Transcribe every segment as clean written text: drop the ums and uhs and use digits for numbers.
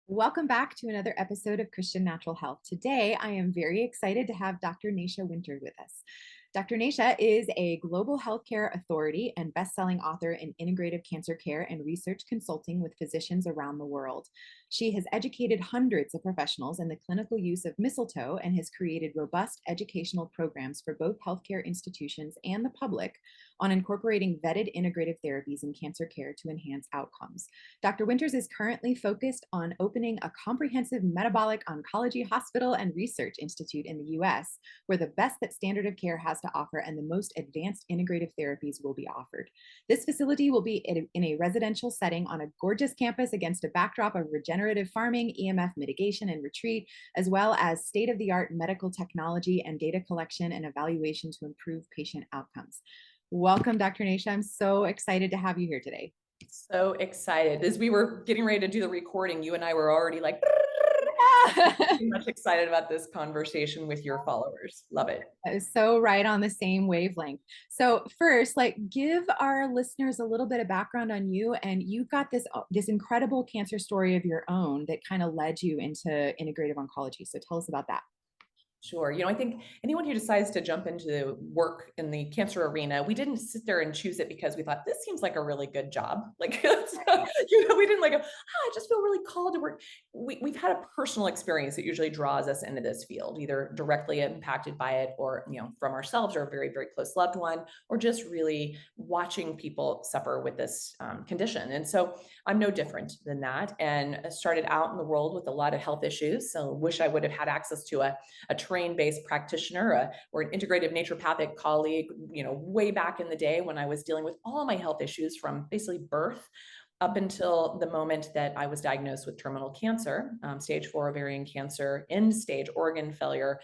Welcome back to another episode of Christian Natural Health. Today, I am very excited to have Dr. Nasha Winters with us. Dr. Nasha is a global healthcare authority and best-selling author in integrative cancer care and research consulting with physicians around the world. She has educated hundreds of professionals in the clinical use of mistletoe and has created robust educational programs for both healthcare institutions and the public on incorporating vetted integrative therapies in cancer care to enhance outcomes. Dr. Winters is currently focused on opening a comprehensive metabolic oncology hospital and research institute in the US, where the best that standard of care has to offer and the most advanced integrative therapies will be offered. This facility will be in a residential setting on a gorgeous campus against a backdrop of regenerative farming, EMF mitigation and retreat, as well as state-of-the-art medical technology and data collection and evaluation to improve patient outcomes. Welcome, Dr. Nasha. I'm so excited to have you here today. So excited. As we were getting ready to do the recording, you and I were already like, much excited about this conversation with your followers. Love it. That is so right on the same wavelength. So first, give our listeners a little bit of background on you, and you've got this incredible cancer story of your own that kind of led you into integrative oncology. So tell us about that. Sure. I think anyone who decides to jump into work in the cancer arena, we didn't sit there and choose it because we thought this seems like a really good job. Like, we didn't like, I just feel really called to work. We've had a personal experience that usually draws us into this field, either directly impacted by it or, from ourselves or a very, very close loved one, or just really watching people suffer with this condition. And so I'm no different than that. And I started out in the world with a lot of health issues. So wish I would have had access to a terrain-based practitioner or an integrative naturopathic colleague, way back in the day when I was dealing with all my health issues from basically birth up until the moment that I was diagnosed with terminal cancer, stage 4 ovarian cancer, end stage organ failure,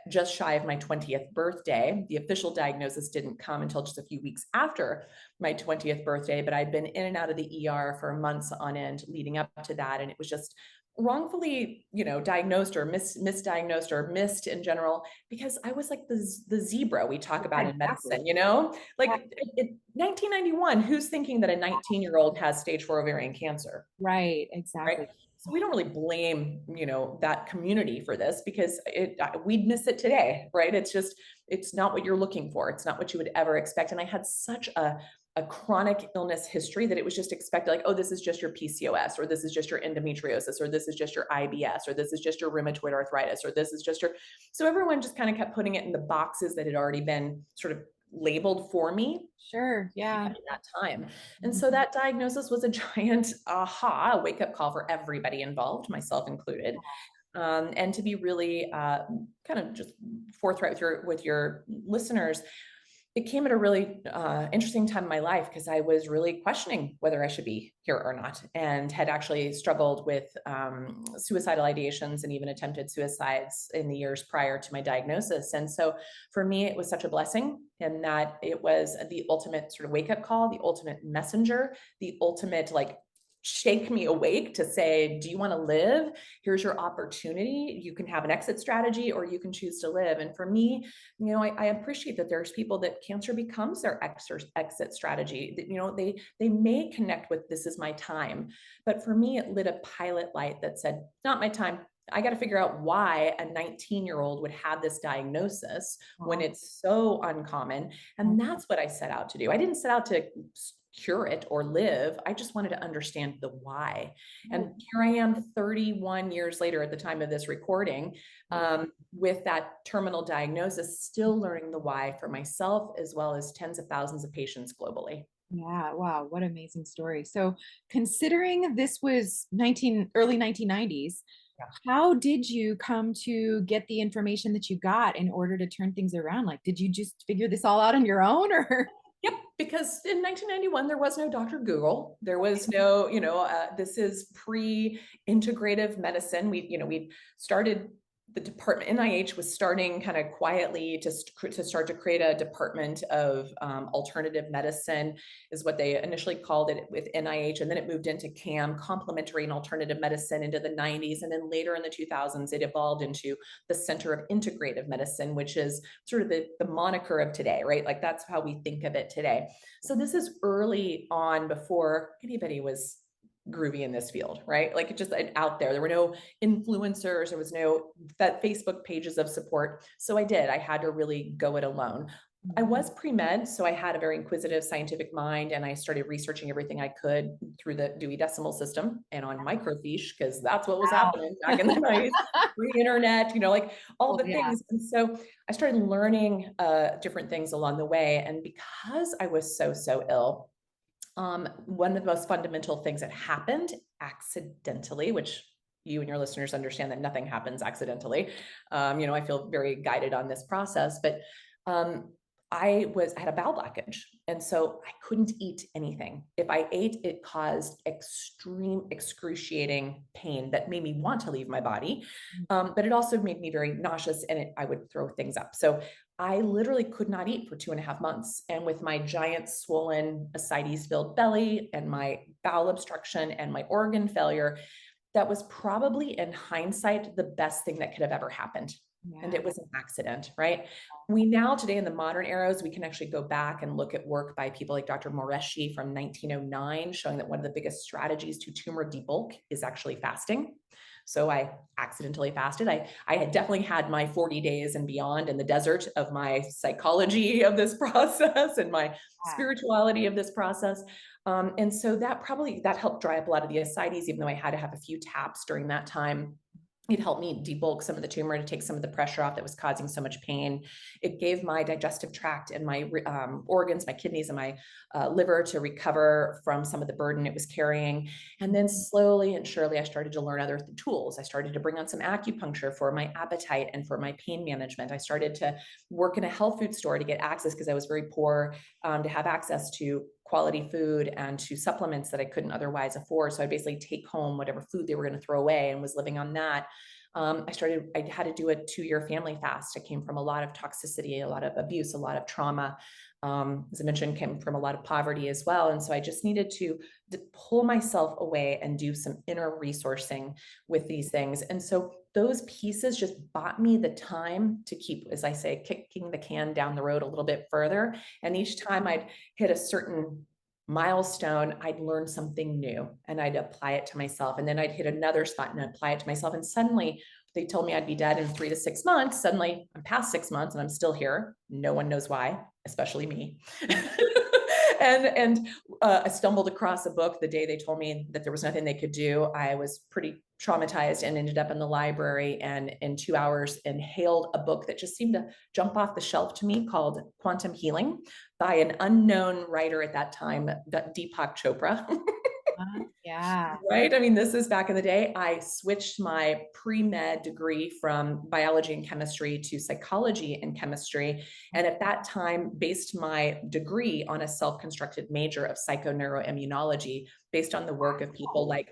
just shy of my 20th birthday. The official diagnosis didn't come until just a few weeks after my 20th birthday, but I'd been in and out of the ER for months on end leading up to that. And it was just wrongfully, diagnosed or misdiagnosed or missed in general, because I was like the zebra we talk about in medicine, like in 1991, who's thinking that a 19-year-old has stage 4 ovarian cancer? Right, exactly. Right. So we don't really blame, that community for this because we'd miss it today, right? It's not what you're looking for. It's not what you would ever expect. And I had such a chronic illness history that it was just expected, like, oh, this is just your PCOS, or this is just your endometriosis, or this is just your IBS, or this is just your rheumatoid arthritis, or this is just your, so everyone just kind of kept putting it in the boxes that had already been sort of labeled for me. Sure. Yeah. At that time. And so that diagnosis was a giant aha, wake up call for everybody involved, myself included. And to be really kind of just forthright with your listeners, it came at a really interesting time in my life because I was really questioning whether I should be here or not, and had actually struggled with suicidal ideations and even attempted suicides in the years prior to my diagnosis. And so for me, it was such a blessing in that it was the ultimate sort of wake up call, the ultimate messenger, the ultimate shake me awake to say, do you want to live? Here's your opportunity. You can have an exit strategy or you can choose to live. And for me, I appreciate that there's people that cancer becomes their exit strategy. They may connect with this is my time. But for me, it lit a pilot light that said, not my time. I got to figure out why a 19-year-old would have this diagnosis when it's so uncommon. And that's what I set out to do. I didn't set out to cure it or live. I just wanted to understand the why. And here I am 31 years later at the time of this recording, with that terminal diagnosis, still learning the why for myself, as well as tens of thousands of patients globally. Yeah, wow, what an amazing story. So considering this was early 1990s, how did you come to get the information that you got in order to turn things around? Like, did you just figure this all out on your own or? Yep, because in 1991, there was no Dr. Google. There was no, this is pre-integrative medicine. We started the department, NIH was starting kind of quietly to start to create a department of alternative medicine, is what they initially called it with NIH. And then it moved into CAM, complementary and alternative medicine, into the 90s. And then later in the 2000s, it evolved into the Center of Integrative Medicine, which is sort of the moniker of today, right? Like that's how we think of it today. So this is early on, before anybody was groovy in this field, right? Like it just out there. There were no influencers, there was no that Facebook pages of support. So I did. I had to really go it alone. I Mhm. was pre-med, so I had a very inquisitive scientific mind, and I started researching everything I could through the Dewey Decimal System and on microfiche because that's what was happening back in the 90s, pre-internet, like all Oh, the yeah. things. And so I started learning different things along the way. And because I was so ill, one of the most fundamental things that happened accidentally, which you and your listeners understand that nothing happens accidentally. I feel very guided on this process, but um, I had a bowel blockage, and so I couldn't eat anything. If I ate, it caused extreme, excruciating pain that made me want to leave my body, but it also made me very nauseous, and I would throw things up. So I literally could not eat for 2.5 months. And with my giant swollen ascites filled belly and my bowel obstruction and my organ failure, that was probably in hindsight the best thing that could have ever happened. And Yeah. it was an accident, right? We now, today in the modern eras, we can actually go back and look at work by people like Dr. Moreshi from 1909, showing that one of the biggest strategies to tumor debulk is actually fasting. So I accidentally fasted. I had definitely had my 40 days and beyond in the desert of my psychology of this process and my Yeah. spirituality of this process. And so that helped dry up a lot of the ascites, even though I had to have a few taps during that time. It helped me debulk some of the tumor to take some of the pressure off that was causing so much pain. It gave my digestive tract and my organs, my kidneys and my liver to recover from some of the burden it was carrying. And then slowly and surely, I started to learn other tools. I started to bring on some acupuncture for my appetite and for my pain management. I started to work in a health food store to get access, because I was very poor, to have access to quality food and to supplements that I couldn't otherwise afford. So I basically take home whatever food they were going to throw away and was living on that. I had to do a 2-year family fast. I came from a lot of toxicity, a lot of abuse, a lot of trauma. As I mentioned, came from a lot of poverty as well. And so I just needed to pull myself away and do some inner resourcing with these things. And so those pieces just bought me the time to keep, as I say, kicking the can down the road a little bit further. And each time I'd hit a certain milestone, I'd learn something new and I'd apply it to myself. And then I'd hit another spot and apply it to myself. And suddenly they told me I'd be dead in 3 to 6 months. Suddenly I'm past 6 months and I'm still here. No one knows why, especially me. I stumbled across a book the day they told me that there was nothing they could do. I was pretty traumatized and ended up in the library, and in 2 hours inhaled a book that just seemed to jump off the shelf to me, called Quantum Healing, by an unknown writer at that time, Deepak Chopra. Yeah. Right? I mean, this is back in the day. I switched my pre-med degree from biology and chemistry to psychology and chemistry. And at that time, based my degree on a self-constructed major of psychoneuroimmunology, based on the work of people like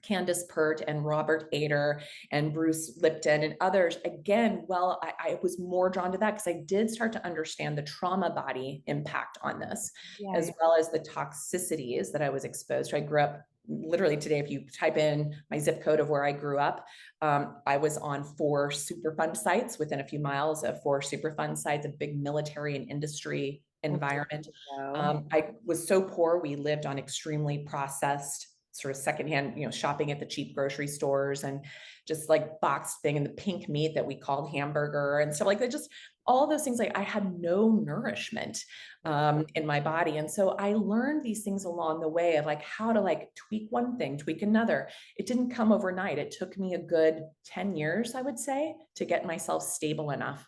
Candace Pert and Robert Ader and Bruce Lipton and others. Again, I was more drawn to that because I did start to understand the trauma body impact on this, Yeah. as well as the toxicities that I was exposed to. I grew up literally today, if you type in my zip code of where I grew up, I was on 4 Superfund sites within a few miles of 4 Superfund sites, a big military and industry environment. So, I was so poor, we lived on extremely processed sort of secondhand, shopping at the cheap grocery stores, and just like boxed thing, and the pink meat that we called hamburger and stuff like that. Just all those things, like I had no nourishment in my body. And so I learned these things along the way of like how to like tweak one thing, tweak another. It didn't come overnight. It took me a good 10 years, I would say, to get myself stable enough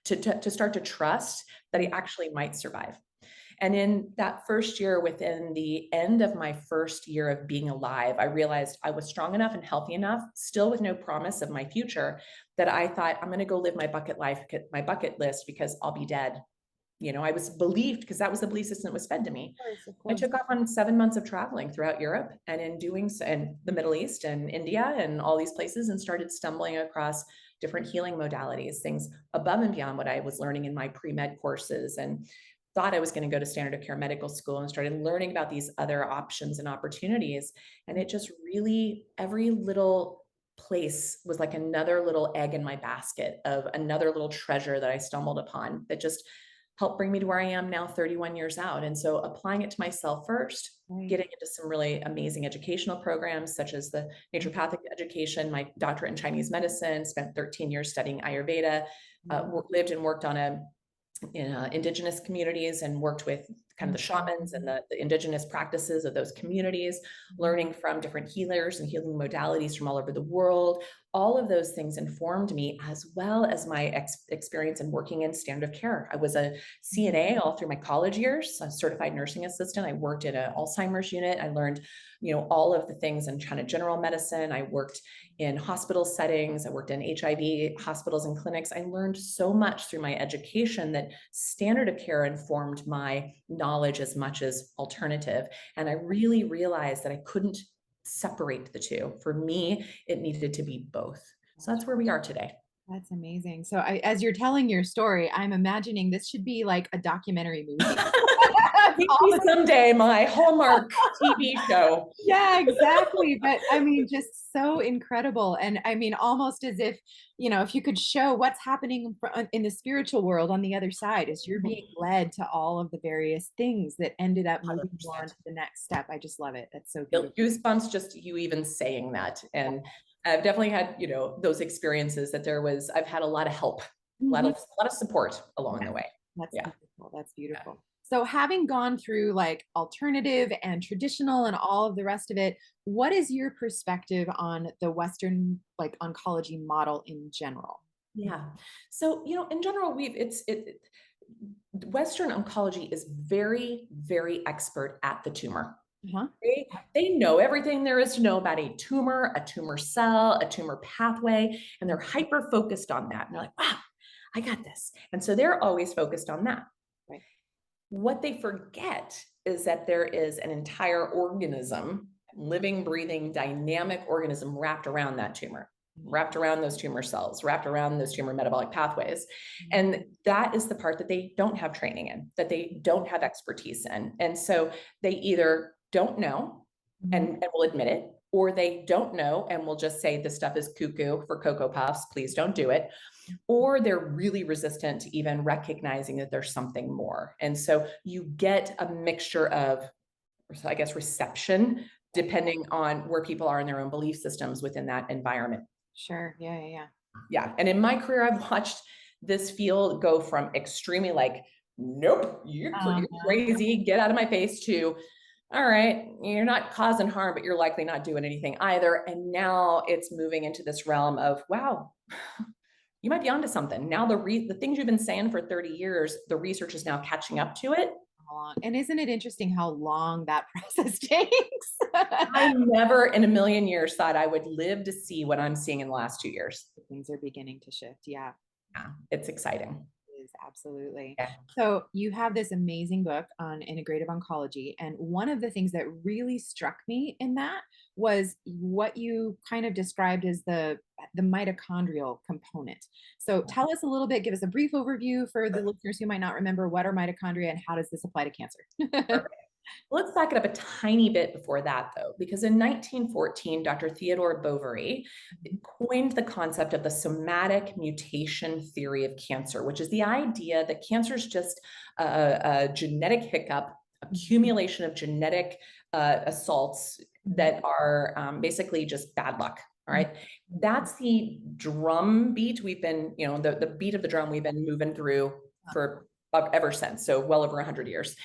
to start to trust that I actually might survive. And in that first year, within the end of my first year of being alive, I realized I was strong enough and healthy enough, still with no promise of my future, that I thought I'm going to go live my bucket list, because I'll be dead. I was believed, because that was the belief system that was fed to me. of course, of I course. took off on 7 months of traveling throughout Europe, and in doing so, and the Middle East and India and all these places, and started stumbling across different healing modalities, things above and beyond what I was learning in my pre-med courses, and thought I was going to go to standard of care medical school, and started learning about these other options and opportunities. And it just really, every little place was like another little egg in my basket of another little treasure that I stumbled upon, that just helped bring me to where I am now 31 years out. And so applying it to myself first, Right. getting into some really amazing educational programs, such as the naturopathic education, my doctorate in Chinese medicine, spent 13 years studying Ayurveda, Mhm. lived and worked on in indigenous communities and worked with kind of the Mhm. shamans and the indigenous practices of those communities, Mhm. learning from different healers and healing modalities from all over the world. All of those things informed me, as well as my experience in working in standard of care. I was a Mhm. CNA all through my college years, a certified nursing assistant. I worked in an Alzheimer's unit. I learned, all of the things in kind of general medicine. I worked in hospital settings. I worked in HIV hospitals and clinics. I learned so much through my education that standard of care informed my knowledge as much as alternative. And I really realized that I couldn't separate the two. For me, it needed to be both. So that's where we are today. That's amazing. So as you're telling your story, I'm imagining this should be like a documentary movie. It's all Maybe someday my Hallmark TV show. Yeah, exactly. But I mean, just so incredible. And I mean, almost as if, if you could show what's happening in the spiritual world on the other side, as you're being led to all of the various things that ended up moving you on 100%. to the next step. I just love it. That's so Feel beautiful. goosebumps just you even saying that. And I've definitely had, those experiences that I've had a lot of help, Mhm. a lot of support along Yeah, the way. that's Yeah. beautiful. That's Yeah. beautiful. So having gone through like alternative and traditional and all of the rest of it, what is your perspective on the Western like oncology model in general? Yeah. So, in general, Western oncology is very, very expert at the tumor. Uh-huh. They know everything there is to know about a tumor cell, a tumor pathway, and they're hyper focused on that. And they're like, wow, I got this. And so they're always focused on that. Right. What they forget is that there is an entire organism, living, breathing, dynamic organism wrapped around that tumor, Mhm. wrapped around those tumor cells, wrapped around those tumor metabolic pathways. Mhm. And that is the part that they don't have training in, that they don't have expertise in. And so they either don't know Mhm. and will admit it, or they don't know and will just say this stuff is cuckoo for Cocoa Puffs, please don't do it, or they're really resistant to even recognizing that there's something more. And so you get a mixture of, I guess, reception, depending on where people are in their own belief systems within that environment. Sure. Yeah, yeah, yeah. Yeah. And in my career, I've watched this field go from extremely like, nope, you're Uh-huh. crazy, get out of my face, to, all right, you're not causing harm, but you're likely not doing anything either. And now it's moving into this realm of, wow, you might be onto something. Now the things you've been saying for 30 years, the research is now catching up to it. How long? And isn't it interesting how long that process takes? I never in a million years thought I would live to see what I'm seeing in the last 2 years. Things are beginning to shift. Yeah. Yeah, it's exciting. Is absolutely. Yeah. So you have this amazing book on integrative oncology, and one of the things that really struck me in that was what you kind of described as the mitochondrial component. So tell us a little bit, give us a brief overview for the listeners who might not remember what are mitochondria and how does this apply to cancer? Let's back it up a tiny bit before that, though, because in 1914, Dr. Theodore Boveri coined the concept of the somatic mutation theory of cancer, which is the idea that cancer is just a genetic hiccup, accumulation of genetic assaults that are basically just bad luck. All right. That's the drum beat we've been, the beat of the drum we've been moving through for ever since. So well over 100 years.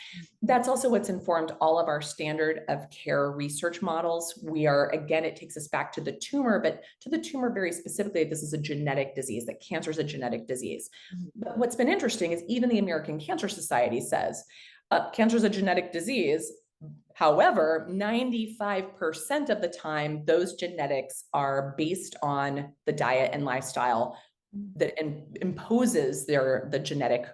That's also what's informed all of our standard of care research models. Again, it takes us back to the tumor, but to the tumor very specifically, this is a genetic disease, that cancer is a genetic disease. But what's been interesting is even the American Cancer Society says cancer is a genetic disease. However, 95% of the time, those genetics are based on the diet and lifestyle that imposes the genetic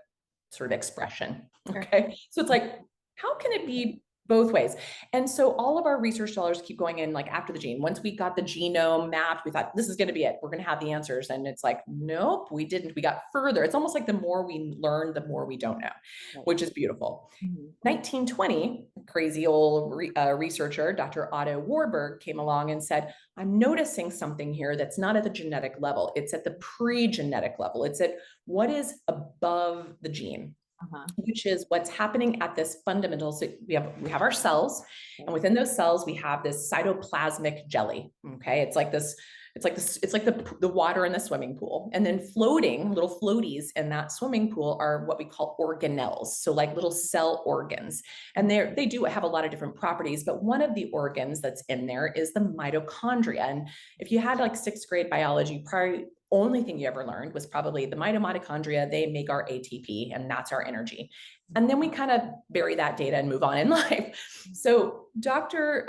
sort of expression. Sure. Okay. So it's like, how can it be both ways? And so all of our research dollars keep going in like after the gene. Once we got the genome mapped, we thought this is going to be it. We're going to have the answers. And it's like, nope, we didn't. We got further. It's almost like the more we learn, the more we don't know, Right. which is beautiful. Mhm. 1920, crazy old researcher, Dr. Otto Warburg, came along and said, I'm noticing something here that's not at the genetic level. It's at the pre-genetic level. It's at what is above the gene. Uh-huh. which is what's happening at this fundamental. So we have our cells, and within those cells we have this cytoplasmic jelly. Okay, it's like the water in the swimming pool, and then floating little floaties in that swimming pool are what we call organelles, so like little cell organs, and they do have a lot of different properties, but one of the organs that's in there is the mitochondria. And if you had like sixth grade biology, probably only thing you ever learned was probably the mitochondria. They make our ATP, and that's our energy. And then we kind of bury that data and move on in life. So Dr.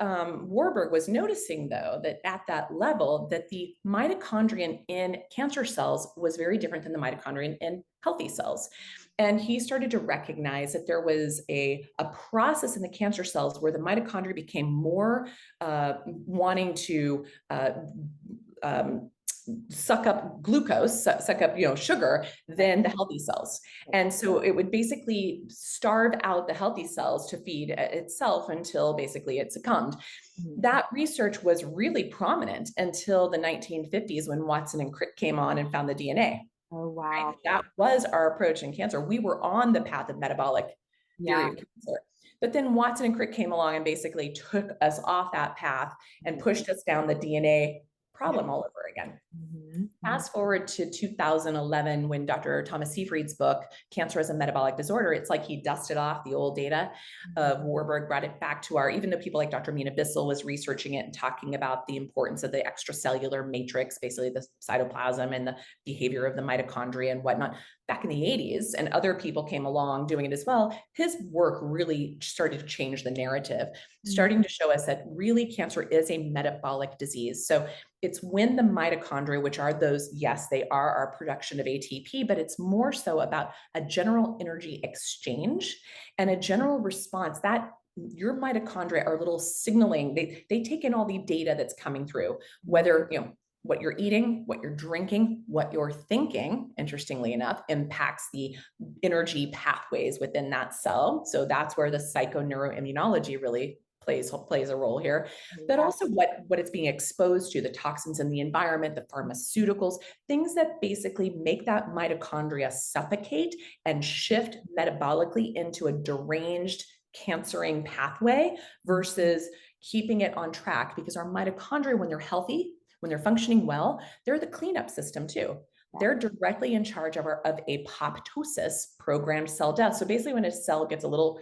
Warburg was noticing, though, that at that level, that the mitochondrion in cancer cells was very different than the mitochondrion in healthy cells. And he started to recognize that there was a process in the cancer cells where the mitochondria became more wanting to suck up glucose, suck up, sugar than the healthy cells. And so it would basically starve out the healthy cells to feed itself until basically it succumbed. That research was really prominent until the 1950s when Watson and Crick came on and found the DNA. Oh, Right? wow. That was our approach in cancer. We were on the path of metabolic theory Yeah. of cancer. But then Watson and Crick came along and basically took us off that path and pushed us down the DNA problem all over again. Mhm. Mhm. Fast forward to 2011 when Dr. Thomas Seyfried's book, Cancer as a Metabolic Disorder, it's like he dusted off the old data of Warburg, brought it back to even though people like Dr. Mina Bissell was researching it and talking about the importance of the extracellular matrix, basically the cytoplasm and the behavior of the mitochondria and whatnot, back in the 80s, and other people came along doing it as well, his work really started to change the narrative, starting to show us that really cancer is a metabolic disease. So it's when the mitochondria, which are those, yes, they are our production of ATP, but it's more so about a general energy exchange and a general response that your mitochondria are little signaling. They take in all the data that's coming through, whether, what you're eating, what you're drinking, what you're thinking, interestingly enough, impacts the energy pathways within that cell. So that's where the psychoneuroimmunology really plays a role here, but Yeah. also what it's being exposed to, the toxins in the environment, the pharmaceuticals, things that basically make that mitochondria suffocate and shift metabolically into a deranged cancering pathway versus keeping it on track, because our mitochondria, when they're healthy, when they're functioning well, they're the cleanup system too. They're directly in charge of apoptosis, programmed cell death. So basically when a cell gets a little,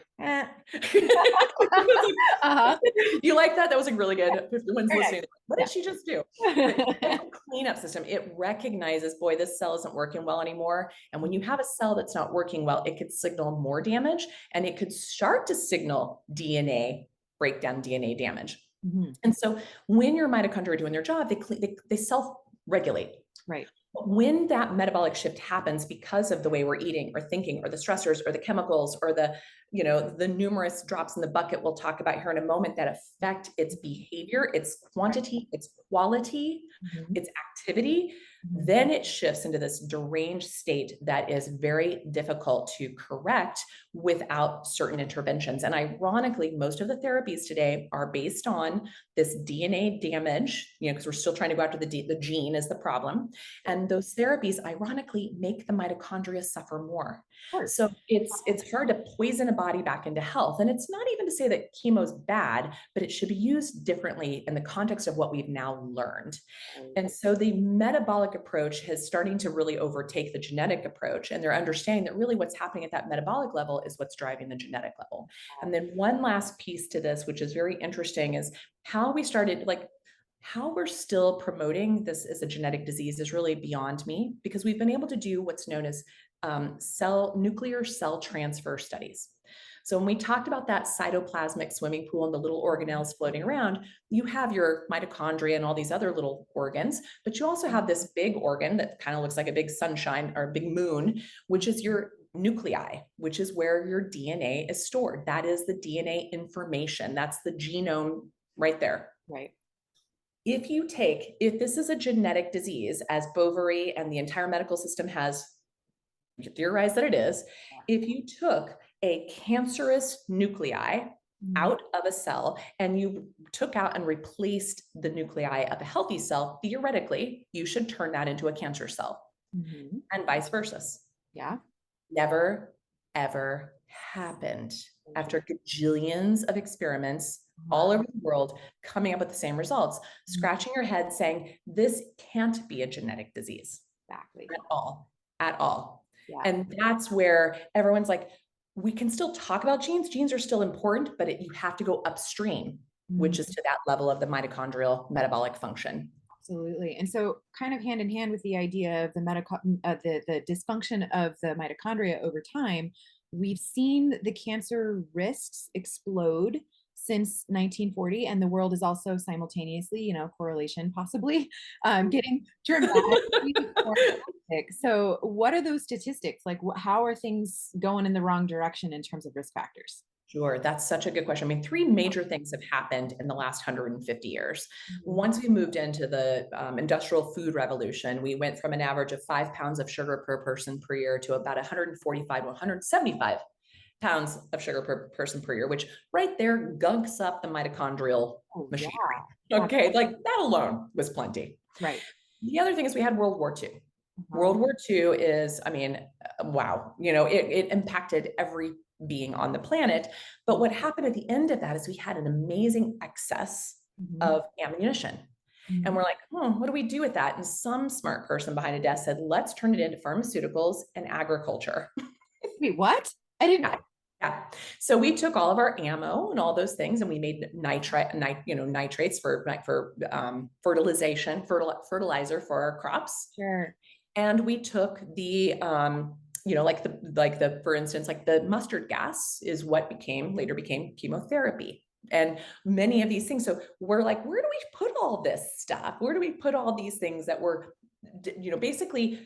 Uh-huh. you like that? That was like really good. If the one's Very listening, what did she just do? But nice. it's a cleanup system. It recognizes, boy, this cell isn't working well anymore. And when you have a cell that's not working well, it could signal more damage, and it could start to signal DNA breakdown, DNA damage. Mhm. And so when your mitochondria are doing their job, they self-regulate. Right. But when that metabolic shift happens because of the way we're eating or thinking or the stressors or the chemicals or the numerous drops in the bucket we'll talk about here in a moment that affect its behavior, its quantity, its quality, Mhm. its activity, Mhm. then it shifts into this deranged state that is very difficult to correct without certain interventions. And ironically, most of the therapies today are based on this DNA damage, because we're still trying to go after the gene is the problem. And those therapies, ironically, make the mitochondria suffer more. Of course. So it's hard to poison a body back into health. And it's not even to say that chemo is bad, but it should be used differently in the context of what we've now learned. Right. And so the metabolic approach is starting to really overtake the genetic approach. And they're understanding that really what's happening at that metabolic level is what's driving the genetic level. And then one last piece to this, which is very interesting, is how we started, how we're still promoting this as a genetic disease is really beyond me, because we've been able to do what's known as nuclear cell transfer studies. So when we talked about that cytoplasmic swimming pool and the little organelles floating around, you have your mitochondria and all these other little organs, but you also have this big organ that kind of looks like a big sunshine or a big moon, which is your nuclei, which is where your DNA is stored. That is the DNA information. That's the genome right there. Right. If this is a genetic disease, as Bovary and the entire medical system has theorized that it is, if you took a cancerous nuclei out of a cell and you took out and replaced the nuclei of a healthy cell, theoretically, you should turn that into a cancer cell, Mhm. and vice versa. Yeah. Never, ever happened Mhm. after gajillions of experiments all over the world coming up with the same results, Mhm. scratching your head saying, this can't be a genetic disease Exactly. at all, at all. Yeah. And that's where everyone's like, we can still talk about genes. Genes are still important, but you have to go upstream, which is Mhm. to that level of the mitochondrial metabolic function. Absolutely. And so, kind of hand in hand with the idea of the dysfunction of the mitochondria over time, we've seen the cancer risks explode since 1940, and the world is also simultaneously, correlation possibly, getting dramatically more toxic. So, what are those statistics? Like, how are things going in the wrong direction in terms of risk factors? Sure, that's such a good question. I mean, three major things have happened in the last 150 years. Mhm. Once we moved into the industrial food revolution, we went from an average of 5 pounds of sugar per person per year to about 145 to 175 pounds of sugar per person per year, which right there gunks up the mitochondrial Oh, machinery. yeah. Okay, like that alone was plenty. Right. The other thing is we had World War II. Uh-huh. World War II is, I mean, wow, it impacted every being on the planet. But what happened at the end of that is we had an amazing excess Mhm. of ammunition. And Mhm. we're like, what do we do with that? And some smart person behind a desk said, let's turn it into pharmaceuticals and agriculture. Wait, what? I didn't. Yeah. Yeah. So we took all of our ammo and all those things, and we made nitrates for fertilization, fertilizer for our crops. Sure. And we took the for instance, like the mustard gas is what later became chemotherapy and many of these things. So we're like, where do we put all this stuff? Where do we put all these things that were basically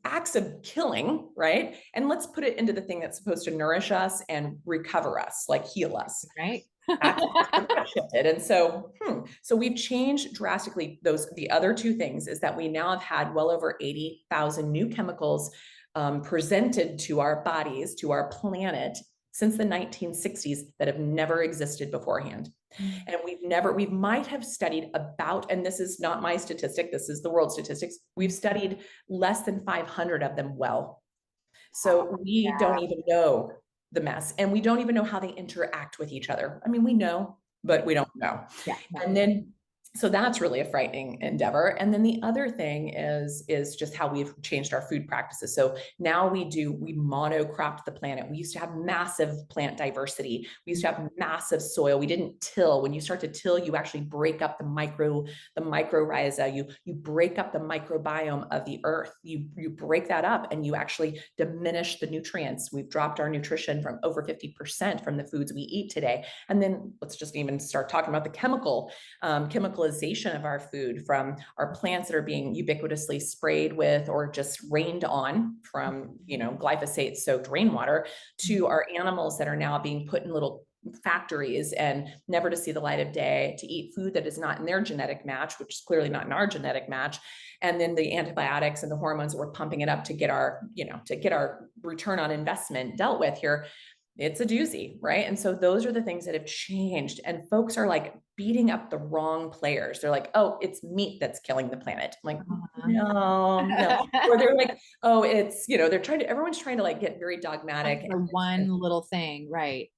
acts of killing, right? And let's put it into the thing that's supposed to nourish us and recover us, like heal us. Right? That's where that shifted. And so we've changed drastically. The other two things is that we now have had well over 80,000 new chemicals presented to our bodies, to our planet since the 1960s that have never existed beforehand. Mm. And we might have studied about, and this is not my statistic, this is the world statistics, we've studied less than 500 of them well. So we don't even know the mess, and we don't even know how they interact with each other. I mean, we know, but we don't know. Yeah, no. And then so that's really a frightening endeavor. And then the other thing is just how we've changed our food practices. So now we monocropped the planet. We used to have massive plant diversity. We used to have massive soil. We didn't till. When you start to till, you actually break up the mycorrhiza. You break up the microbiome of the earth. You break that up and you actually diminish the nutrients. We've dropped our nutrition from over 50% from the foods we eat today. And then let's just even start talking about the chemicalization of our food, from our plants that are being ubiquitously sprayed with or just rained on from glyphosate soaked rainwater, to our animals that are now being put in little factories and never to see the light of day, to eat food that is not in their genetic match, which is clearly not in our genetic match. And then the antibiotics and the hormones that we're pumping it up to get our return on investment dealt with here. It's a doozy, right? And so those are the things that have changed. And folks are like beating up the wrong players. They're like, oh, it's meat that's killing the planet. I'm like, no. Or they're like, oh, it's, everyone's trying to like get very dogmatic. For one little thing, right?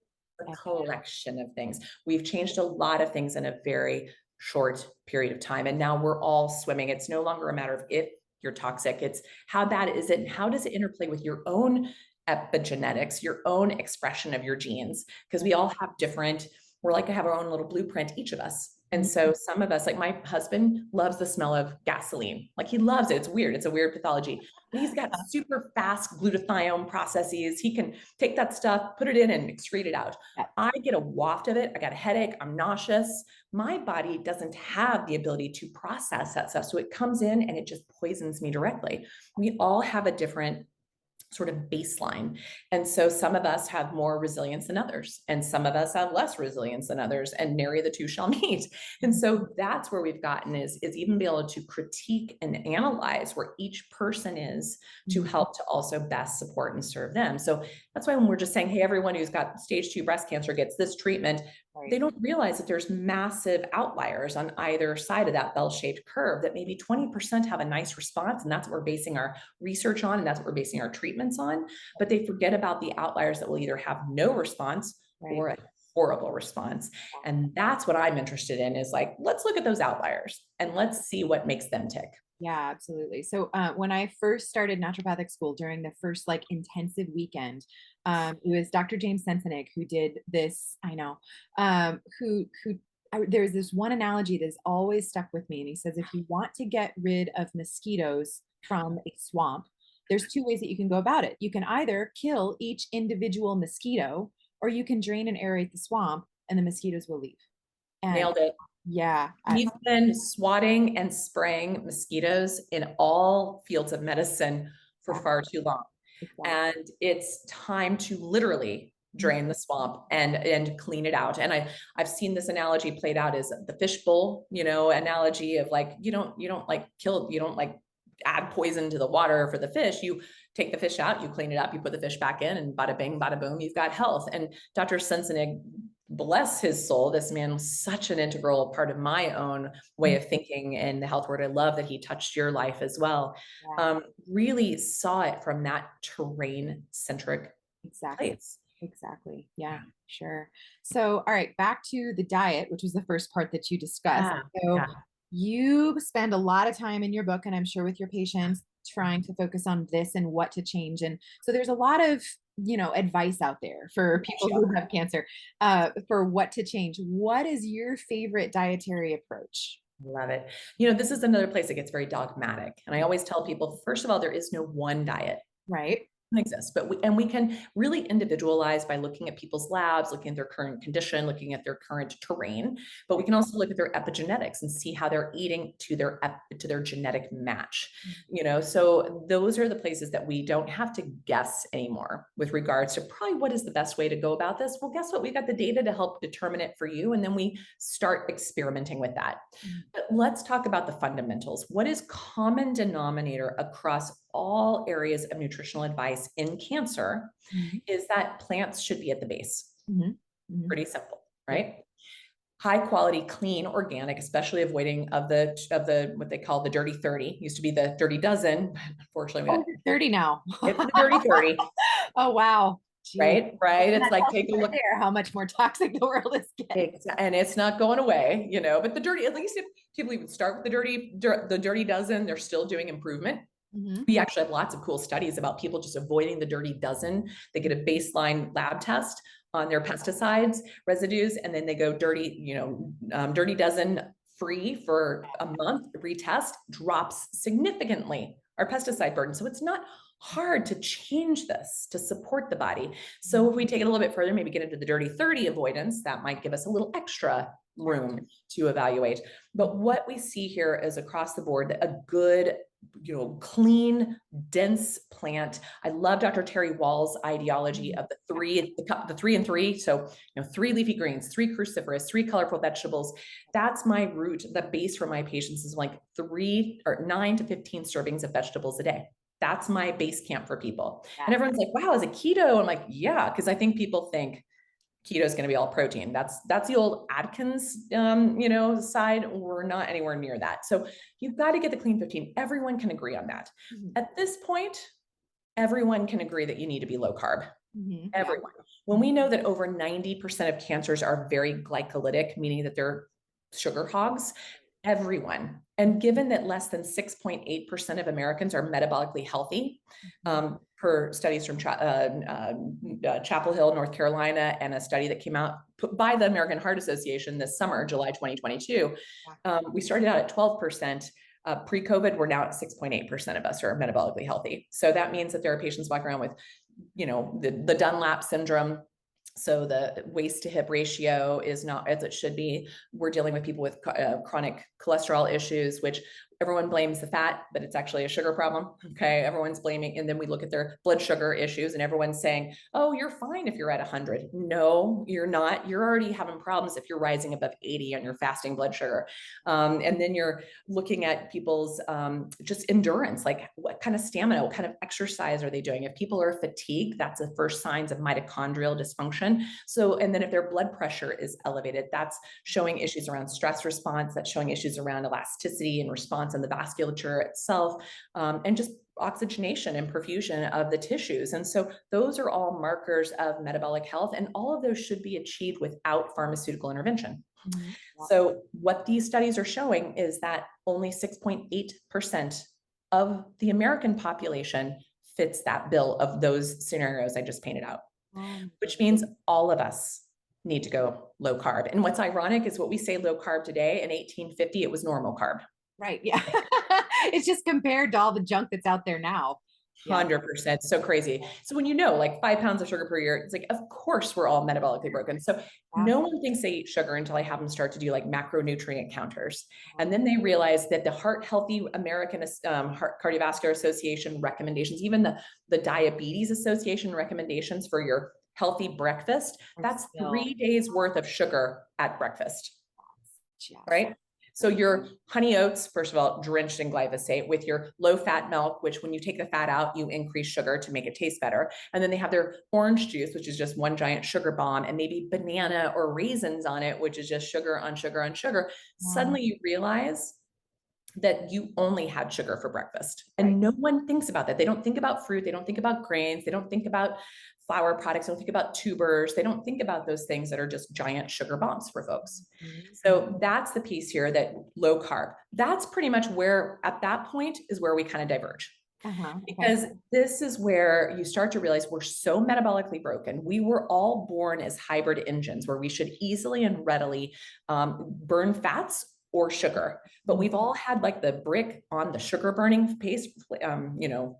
A collection of things. We've changed a lot of things in a very short period of time. And now we're all swimming. It's no longer a matter of if you're toxic, it's how bad is it and how does it interplay with your own epigenetics, your own expression of your genes? Because we all have we're like to have our own little blueprint, each of us. And so some of us, like my husband loves the smell of gasoline. Like he loves it. It's weird. It's a weird pathology. But he's got super fast glutathione processes. He can take that stuff, put it in and excrete it out. I get a waft of it. I got a headache. I'm nauseous. My body doesn't have the ability to process that stuff. So it comes in and it just poisons me directly. We all have a different sort of baseline. And so some of us have more resilience than others, and some of us have less resilience than others, and nary the two shall meet. And so that's where we've gotten is even be able to critique and analyze where each person is to help to also best support and serve them. So that's why when we're just saying, hey, everyone who's got stage 2 breast cancer gets this treatment, they Right. don't realize that there's massive outliers on either side of that bell-shaped curve, that maybe 20% have a nice response, and that's what we're basing our research on, and that's what we're basing our treatments on. But they forget about the outliers that will either have no response Right. or a horrible response. And that's what I'm interested in, is like, let's look at those outliers and let's see what makes them tick. Yeah, absolutely. So when I first started naturopathic school during the first like intensive weekend, it was Dr. James Sensenig who did this. I know, there's this one analogy that's always stuck with me, and he says if you want to get rid of mosquitoes from a swamp, there's two ways that you can go about it. You can either kill each individual mosquito, or you can drain and aerate the swamp, and the mosquitoes will leave. And Nailed it. yeah, We've been swatting and spraying mosquitoes in all fields of medicine for far too long. exactly. And it's time to literally drain the swamp and clean it out. And I've seen this analogy played out as the fishbowl, analogy of like, you don't like kill, you don't like add poison to the water for the fish. You take the fish out, you clean it up, you put the fish back in, and bada bing, bada boom, you've got health. And Dr. Sensenig, bless his soul, this man was such an integral part of my own way of thinking in the health world. I love that he touched your life as well. Yeah, Really saw it from that terrain centric exactly. place. Exactly. Yeah, sure. So, all right, back to the diet, which was the first part that you discussed. Yeah, So, yeah, you spend a lot of time in your book, and I'm sure with your patients, trying to focus on this and what to change. And so, there's a lot of advice out there for people who have cancer for what to change. What is your favorite dietary approach? love it. This is another place that gets very dogmatic. And I always tell people, first of all, there is no one diet Right. exists, but we can really individualize by looking at people's labs, looking at their current condition, looking at their current terrain. But we Right. can also look at their epigenetics and see how they're eating to their genetic match. So those are the places that we don't have to guess anymore with regards to probably what is the best way to go about this. Well, guess what? We got the data to help determine it for you, and then we start experimenting with that. But let's talk about the fundamentals. What is common denominator across all areas of nutritional advice in cancer Mhm. is that plants should be at the base. Mhm. Mhm. Pretty simple, Yep. right? High quality, clean, organic, especially avoiding of the what they call the dirty 30. Used to be the dirty dozen, but unfortunately we Oh, got you're 30 now. it's the dirty 30, Oh, wow. Geez. right? Right. And It's that like tells take you a right look. there how much more toxic the world is getting. And it's not going away, but the dirty, at least if people even start with the dirty dozen, they're still doing improvement. Mhm. We actually have lots of cool studies about people just avoiding the dirty dozen. They get a baseline lab test on their pesticides residues, and then they go dirty dozen free for a month, retest, drops significantly our pesticide burden. So it's not hard to change this to support the body. So if we take it a little bit further, maybe get into the dirty 30 avoidance, that might give us a little extra room to evaluate. But what we see here is across the board, a good, clean, dense plant. I love Dr. Terry Wall's ideology of the 3 and 3. So, 3 leafy greens, 3 cruciferous, 3 colorful vegetables. That's my route. The base for my patients is like 9 to 15 servings of vegetables a day. That's my base camp for people. Yeah. And everyone's like, wow, is it keto? I'm like, yeah, because I think people think keto is going to be all protein. That's the old Atkins, side. We're not anywhere near that. So you've got to get the clean 15. Everyone can agree on that. Mhm. At this point, everyone can agree that you need to be low carb. Mhm. Yeah. Everyone. When we know that over 90% of cancers are very glycolytic, meaning that they're sugar hogs, everyone. And given that less than 6.8% of Americans are metabolically healthy, per studies from Chapel Hill, North Carolina, and a study that came out by the American Heart Association this summer, July 2022, we started out at 12%. Pre-COVID, we're now at 6.8% of us are metabolically healthy. So that means that there are patients walking around with, the Dunlap syndrome. So the waist to hip ratio is not as it should be. We're dealing with people with chronic cholesterol issues, which everyone blames the fat, but it's actually a sugar problem. Okay. Everyone's blaming. And then we look at their blood sugar issues and everyone's saying, oh, you're fine if you're at 100. No, you're not. You're already having problems if you're rising above 80 on your fasting blood sugar. And then you're looking at people's just endurance, like what kind of stamina, what kind of exercise are they doing? If people are fatigued, that's the first signs of mitochondrial dysfunction. So, and then if their blood pressure is elevated, that's showing issues around stress response, that's showing issues around elasticity and response in the vasculature itself, and just oxygenation and perfusion of the tissues. And so those are all markers of metabolic health, and all of those should be achieved without pharmaceutical intervention. Mhm. So what these studies are showing is that only 6.8% of the American population fits that bill of those scenarios I just painted out, Um, which means all of us need to go low carb. And what's ironic is what we say low carb today, in 1850, it was normal carb. right. Yeah. It's just compared to all the junk that's out there now. Yeah. 100%. So crazy. So when like 5 pounds of sugar per year, it's like, of course, we're all metabolically broken. So Yeah. no one thinks they eat sugar until I have them start to do like macronutrient counters. And then they realize that the Heart Healthy American Heart Cardiovascular Association recommendations, even the Diabetes Association recommendations for your healthy breakfast, that's 3 days worth of sugar at breakfast, right? So your honey oats, first of all, drenched in glyphosate with your low fat milk, which when you take the fat out, you increase sugar to make it taste better. And then they have their orange juice, which is just one giant sugar bomb, and maybe banana or raisins on it, which is just sugar on sugar on sugar. Suddenly you realize that you only had sugar for breakfast. And no one thinks about that. They don't think about fruit. They don't think about grains. They don't think about flour products. They don't think about tubers. They don't think about those things that are just giant sugar bombs for folks. So that's the piece here, that low carb. That's pretty much where, at that point, is where we kind of diverge. Because this is where you start to realize we're so metabolically broken. We were all born as hybrid engines where we should easily and readily burn fats or sugar, but we've all had like the brick on the sugar burning pace,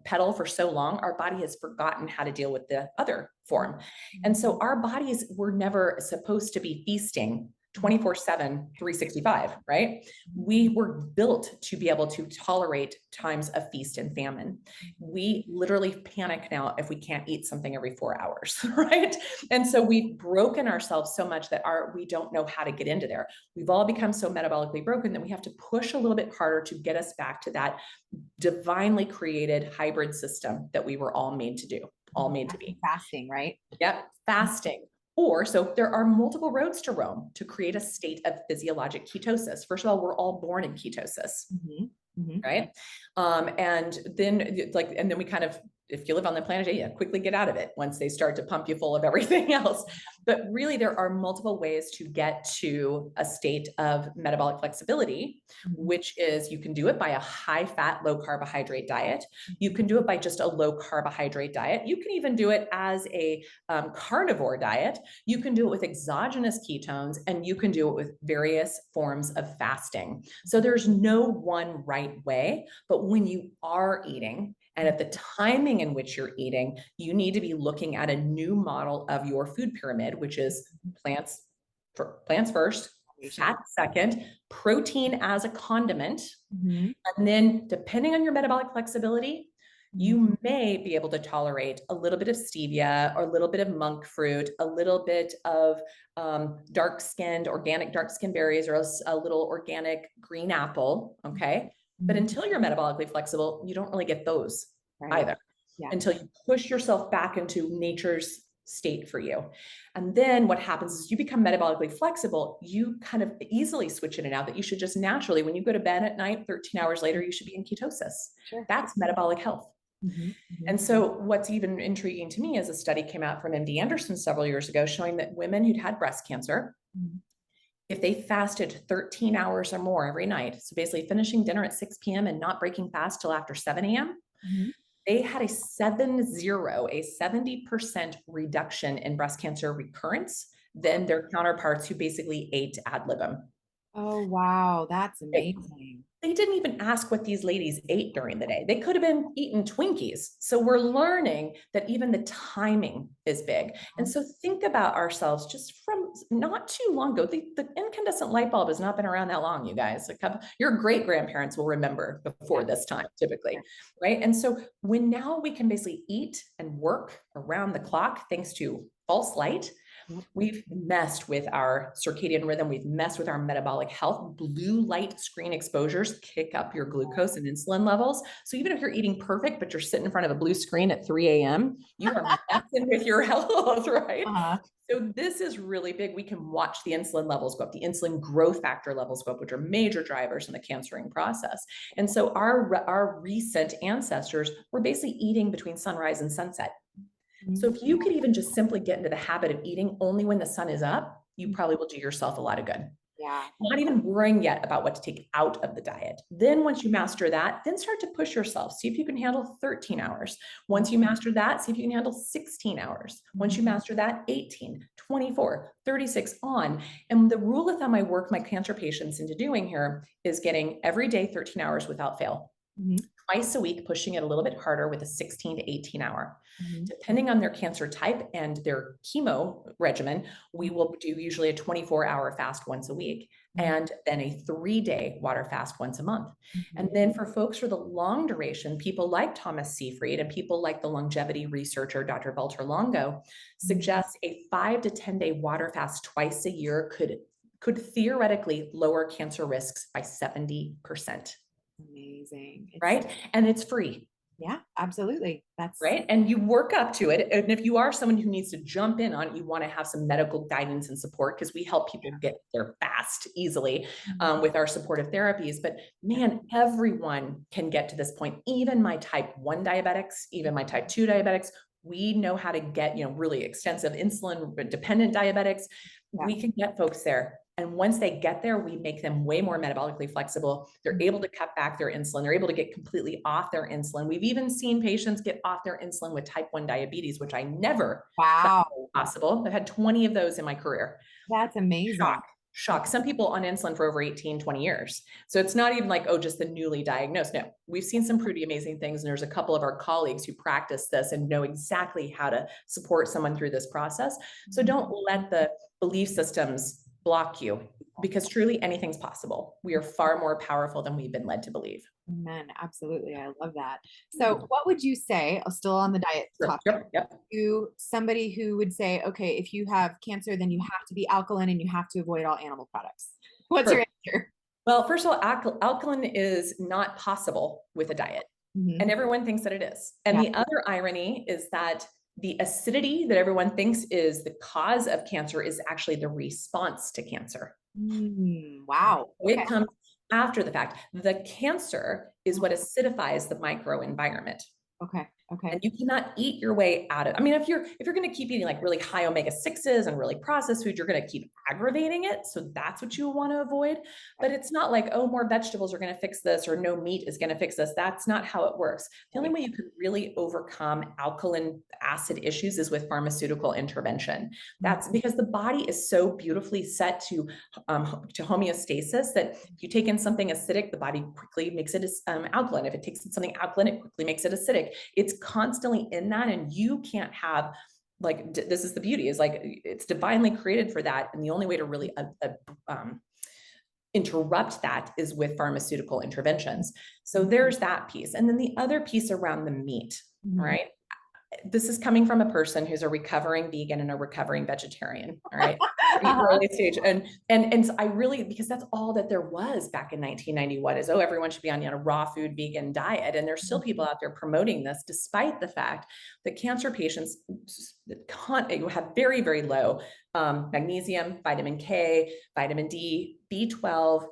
pedal for so long, our body has forgotten how to deal with the other form. And so our bodies were never supposed to be feasting 24/7, 365, right? We were built to be able to tolerate times of feast and famine. We literally panic now if we can't eat something every 4 hours, right? And so we've broken ourselves so much that we don't know how to get into there. We've all become so metabolically broken that we have to push a little bit harder to get us back to that divinely created hybrid system that we were all made to do, all made to be. Fasting, right? Yep, fasting. So there are multiple roads to Rome to create a state of physiologic ketosis. First of all, we're all born in ketosis, right? And then we kind of, if you live on the planet, quickly get out of it once they start to pump you full of everything else. But really, there are multiple ways to get to a state of metabolic flexibility, which is you can do it by a high fat, low carbohydrate diet. You can do it by just a low carbohydrate diet. You can even do it as a carnivore diet. You can do it with exogenous ketones, and you can do it with various forms of fasting. So there's no one right way, but when you are eating, and at the timing in which you're eating, you need to be looking at a new model of your food pyramid, which is plants first, fat second, protein as a condiment. And then depending on your metabolic flexibility, you may be able to tolerate a little bit of stevia or a little bit of monk fruit, a little bit of organic dark-skinned berries, or a little organic green apple, okay? But until you're metabolically flexible, you don't really get those either until you push yourself back into nature's state for you. And then what happens is you become metabolically flexible. You kind of easily switch in and out that you should just naturally, when you go to bed at night, 13 hours later, you should be in ketosis. That's metabolic health. And so what's even intriguing to me is a study came out from MD Anderson several years ago showing that women who'd had breast cancer, if they fasted 13 hours or more every night, so basically finishing dinner at 6 p.m. and not breaking fast till after 7 a.m., they had a 70% reduction in breast cancer recurrence than their counterparts who basically ate ad libitum. Oh, wow. That's amazing. They didn't even ask what these ladies ate during the day. They could have been eating Twinkies. So we're learning that even the timing is big. And Uh-huh. so think about ourselves just from not too long ago. The incandescent light bulb has not been around that long, you guys. Your great grandparents will remember Yeah. before this time, typically, Sure. right? And so when now we can basically eat and work around the clock thanks to false light, Yep. we've messed with our circadian rhythm. We've messed with our metabolic health. Blue light screen exposures kick up your glucose and insulin levels. So even if you're eating perfect, but you're sitting in front of a blue screen at 3 a.m., you are messing with your health, right? Uh-huh. So this is really big. We can watch the insulin levels go up, the insulin growth factor levels go up, which are major drivers in the cancering process. And so our recent ancestors were basically eating between sunrise and sunset. So Mhm. if you could even just simply get into the habit of eating only when the sun is up, you Mhm. probably will do yourself a lot of good. Yeah. Not even worrying yet about what to take out of the diet. Then once you master that, then start to push yourself. See if you can handle 13 hours. Mhm. Once you master that, see if you can handle 16 hours. Once you master that, 18, 24, 36 on. And the rule of thumb I work my cancer patients into doing here is getting every day 13 hours without fail. Mhm. Twice a week, pushing it a little bit harder with a 16 to 18 hour. Mhm. Depending on their cancer type and their chemo regimen, we will do usually a 24-hour fast once a week Mhm. and then a 3-day water fast once a month. And Mhm. then for folks for the long duration, people like Thomas Seyfried and people like the longevity researcher, Dr. Valter Longo, Mhm. suggest a 5 to 10-day water fast twice a year could theoretically lower cancer risks by 70%, Amazing. It's right? And it's free. yeah, absolutely. That's Right. And you work up to it. And if you are someone who needs to jump in on it, you want to have some medical guidance and support because we help people get there fast, easily Mhm. with our supportive therapies. But man, everyone can get to this point. Even my type 1 diabetics, even my type 2 diabetics, we know how to get, really extensive insulin dependent diabetics. Yeah. We can get folks there. And once they get there, we make them way more metabolically flexible. They're Mhm. able to cut back their insulin. They're able to get completely off their insulin. We've even seen patients get off their insulin with type 1 diabetes, which I never thought was Wow. possible. I've had 20 of those in my career. That's amazing. Shock, shock. Some people on insulin for over 18, 20 years. So it's not even like, oh, just the newly diagnosed. No, we've seen some pretty amazing things. And there's a couple of our colleagues who practice this and know exactly how to support someone through this process. So Mhm. don't let the belief systems block you because truly anything's possible. We are far more powerful than we've been led to believe. Amen. Absolutely. I love that. Yeah. So, what would you say, still on the diet Sure. topic, Yep. Yep. to somebody who would say, okay, if you have cancer, then you have to be alkaline and you have to avoid all animal products? What's your Sure. answer? Well, first of all, alkaline is not possible with a diet. Mhm. And everyone thinks that it is. And Yeah. the other irony is that the acidity that everyone thinks is the cause of cancer is actually the response to cancer. Wow. Okay. It comes after the fact. The cancer is what acidifies the microenvironment. Okay. Okay. And you cannot eat your way out of. I mean, if you're going to keep eating like really high omega 6s and really processed food, you're going to keep aggravating it. So that's what you want to avoid. But it's not like, oh, more vegetables are going to fix this or no meat is going to fix this. That's not how it works. The only Right. way you can really overcome alkaline acid issues is with pharmaceutical intervention. Mhm. That's because the body is so beautifully set to homeostasis that if you take in something acidic, the body quickly makes it alkaline. If it takes in something alkaline, it quickly makes it acidic. It's constantly in that, and you can't have like this is the beauty is like it's divinely created for that, and the only way to really interrupt that is with pharmaceutical interventions. So there's that piece, and then the other piece around the meat, Mhm. right? This is coming from a person who's a recovering vegan and a recovering vegetarian. All right. Pretty Uh-huh. early stage. And so I really, because that's all that there was back in 1991 is, oh, everyone should be on a raw food vegan diet. And there's still people out there promoting this, despite the fact that cancer patients have very, very low magnesium, vitamin K, vitamin D, B12,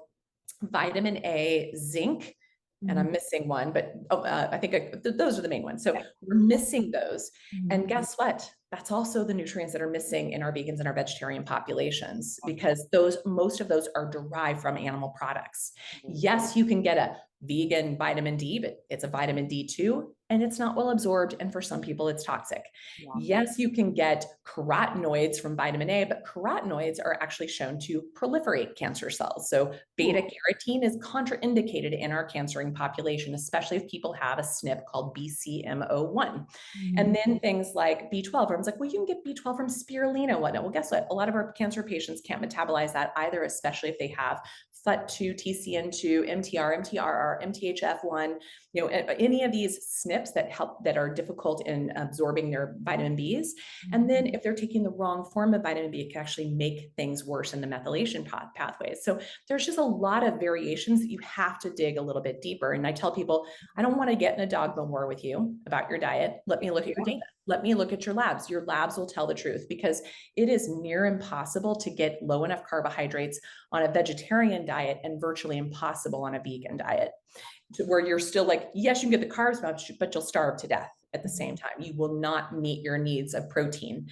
vitamin A, zinc, and Mhm. I'm missing one, but I think those are the main ones. So Yeah. we're missing those. Mhm. And guess what? That's also the nutrients that are missing in our vegans and our vegetarian populations because most of those are derived from animal products. Yes, you can get a vegan vitamin D, but it's a vitamin D2 and it's not well absorbed. And for some people, it's toxic. Yeah. Yes, you can get carotenoids from vitamin A, but carotenoids are actually shown to proliferate cancer cells. So beta Ooh. carotene is contraindicated in our cancering population, especially if people have a SNP called BCMO1. Mhm. And then things like B12, everyone's like, well, you can get B12 from spirulina and whatnot. Well, guess what? A lot of our cancer patients can't metabolize that either, especially if they have FUT2, TCN2, MTR, MTRR, MTHF1, any of these SNPs that are difficult in absorbing their vitamin Bs. And then if they're taking the wrong form of vitamin B, it can actually make things worse in the methylation pathways. So there's just a lot of variations that you have to dig a little bit deeper. And I tell people, I don't want to get in a dogma war with you about your diet. Let me look at your data. Let me look at your labs. Your labs will tell the truth, because it is near impossible to get low enough carbohydrates on a vegetarian diet and virtually impossible on a vegan diet, to where you're still like, yes, you can get the carbs, but you'll starve to death at the same time. You will not meet your needs of protein,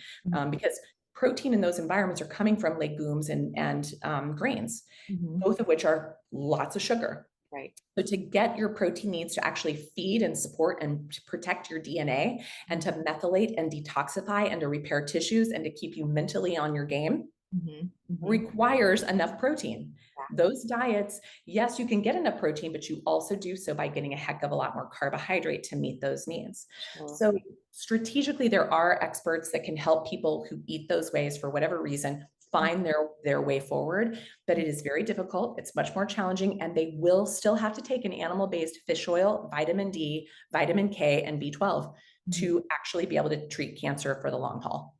because protein in those environments are coming from legumes and grains, Mhm. both of which are lots of sugar. Right. So to get your protein needs to actually feed and support and to protect your DNA and to methylate and detoxify and to repair tissues and to keep you mentally on your game Mhm. Mhm. requires enough protein. Yeah. Those diets, yes, you can get enough protein, but you also do so by getting a heck of a lot more carbohydrate to meet those needs. Sure. So strategically, there are experts that can help people who eat those ways for whatever reason find their way forward, but it is very difficult. It's much more challenging, and they will still have to take an animal-based fish oil, vitamin D, vitamin K, and B12 Mhm. to actually be able to treat cancer for the long haul.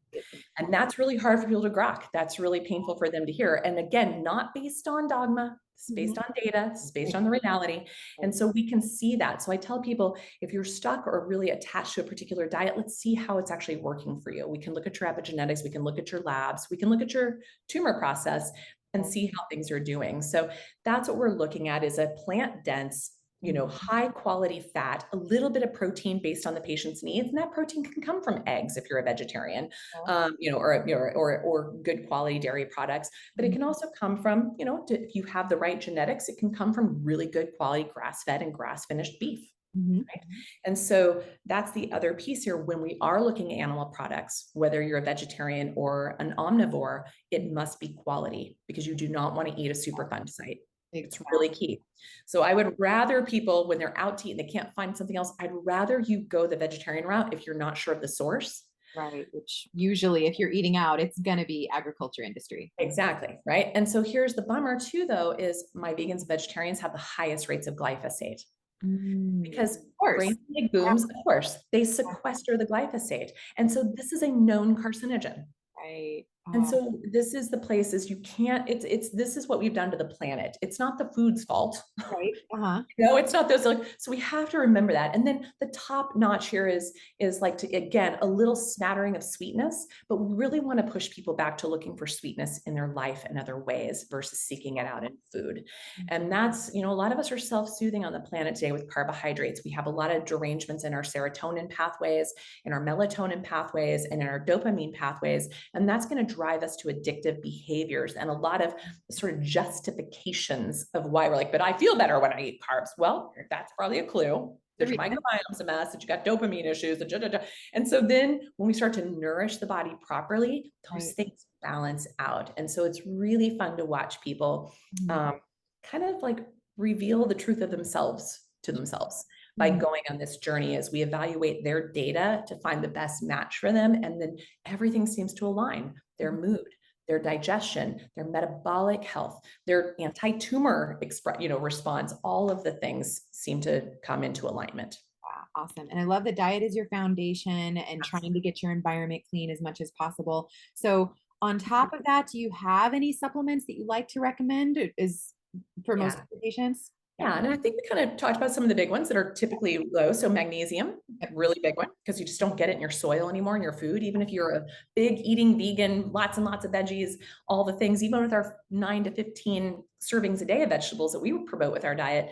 And Yeah. that's really hard for people to grok. That's really painful for them to hear. And again, not based on dogma, it's based Mhm. on data, it's based Right. on the reality. Right. And so we can see that. So I tell people, if you're stuck or really attached to a particular diet, let's see how it's actually working for you. We can look at your epigenetics, we can look at your labs, we can look at your tumor process and Right. see how things are doing. So that's what we're looking at, is a plant dense, high quality fat, a little bit of protein based on the patient's needs. And that protein can come from eggs if you're a vegetarian, Sure. or good quality dairy products. But it Mhm. can also come from, if you have the right genetics, it can come from really good quality grass-fed and grass-finished beef. Mhm. Right? And so that's the other piece here. When we are looking at animal products, whether you're a vegetarian or an omnivore, it must be quality, because you do not want to eat a Superfund site. It's really Exactly. key. So I would rather people, when they're out to eat and they can't find something else, I'd rather you go the vegetarian route if you're not sure of the source. Right. Which usually, if you're eating out, it's going to be agriculture industry. Exactly, right? And so here's the bummer too, though, is my vegans and vegetarians have the highest rates of glyphosate, Of because course. grains and legumes, of course, they sequester the glyphosate. And so this is a known carcinogen. Right. And Oh, so this is the places you can't, this is what we've done to the planet. It's not the food's fault. right. Uh-huh. No, it's not those. Like, so we have to remember that. And then the top notch here is like, to, again, a little smattering of sweetness, but we really want to push people back to looking for sweetness in their life in other ways versus seeking it out in food. And that's, a lot of us are self-soothing on the planet today with carbohydrates. We have a lot of derangements in our serotonin pathways, in our melatonin pathways, and in our dopamine pathways. And that's going to drive us to addictive behaviors and a lot of sort of justifications of why we're like, but I feel better when I eat carbs. Well, that's probably a clue The that your reason. microbiome's a mess, that you got dopamine issues, and so then when we start to nourish the body properly, those Right. things balance out. And so it's really fun to watch people Mhm. kind of like reveal the truth of themselves to themselves by Mhm. going on this journey as we evaluate their data to find the best match for them. And then everything seems to align: their Mhm. mood, their digestion, their metabolic health, their anti-tumor response. All of the things seem to come into alignment. Wow, awesome. And I love that diet is your foundation and trying to get your environment clean as much as possible. So, on top of that, do you have any supplements that you like to recommend? Is for most Yeah. of the patients? Yeah, and I think we kind of talked about some of the big ones that are typically low. So magnesium, Yep. really big one, because you just don't get it in your soil anymore, in your food. Even if you're a big eating vegan, lots and lots of veggies, all the things, even with our 9 to 15 servings a day of vegetables that we would promote with our diet,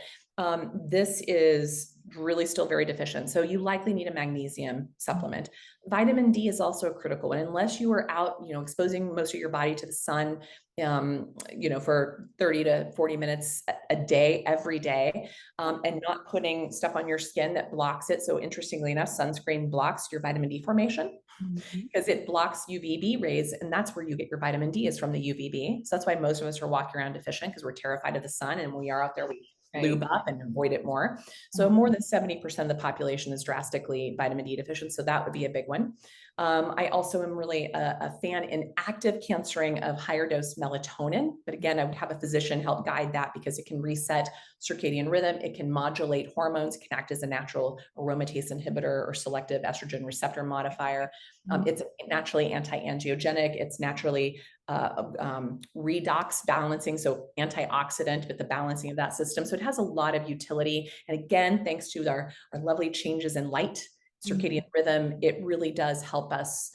this is really still very deficient. So you likely need a magnesium supplement. Vitamin D is also a critical one. Unless you are out, exposing most of your body to the sun, for 30 to 40 minutes a day, every day, and not putting stuff on your skin that blocks it. So interestingly enough, sunscreen blocks your vitamin D formation Mhm. because it blocks UVB rays, and that's where you get your vitamin D is from the UVB. So that's why most of us are walking around deficient, because we're terrified of the sun, and when we are out there, we Right. lube up and avoid it more. So Mhm. more than 70% of the population is drastically vitamin D deficient. So that would be a big one. I also am really a fan in active cancering of higher dose melatonin. But again, I would have a physician help guide that because it can reset circadian rhythm. It can modulate hormones. It can act as a natural aromatase inhibitor or selective estrogen receptor modifier. It's naturally anti-angiogenic. It's naturally redox balancing, so antioxidant, but the balancing of that system. So it has a lot of utility. And again, thanks to our lovely changes in light, circadian rhythm, it really does help us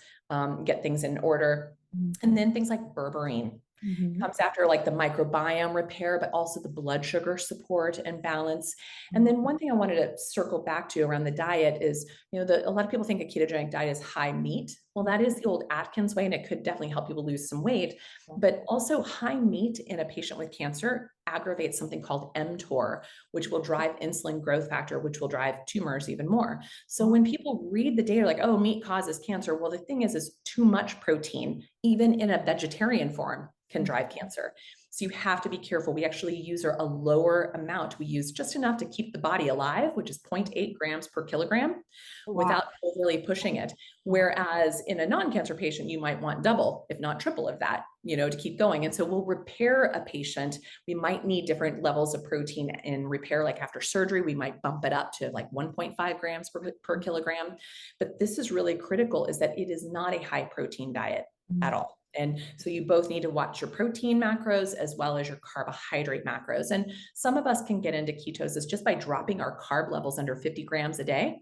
get things in order. And then things like berberine Mhm. comes after like the microbiome repair, but also the blood sugar support and balance. And then one thing I wanted to circle back to around the diet is, a lot of people think a ketogenic diet is high meat. Well, that is the old Atkins way, and it could definitely help people lose some weight. But also high meat in a patient with cancer aggravates something called mTOR, which will drive insulin growth factor, which will drive tumors even more. So when people read the data like, oh, meat causes cancer, well, the thing is too much protein, even in a vegetarian form, can drive cancer. So you have to be careful. We actually use a lower amount. We use just enough to keep the body alive, which is 0.8 grams per kilogram, Oh, wow. without overly pushing it. Whereas in a non-cancer patient, you might want double, if not triple of that, to keep going. And so we'll repair a patient. We might need different levels of protein in repair. Like after surgery, we might bump it up to like 1.5 grams per kilogram. But this is really critical, is that it is not a high protein diet at all. And so you both need to watch your protein macros as well as your carbohydrate macros. And some of us can get into ketosis just by dropping our carb levels under 50 grams a day.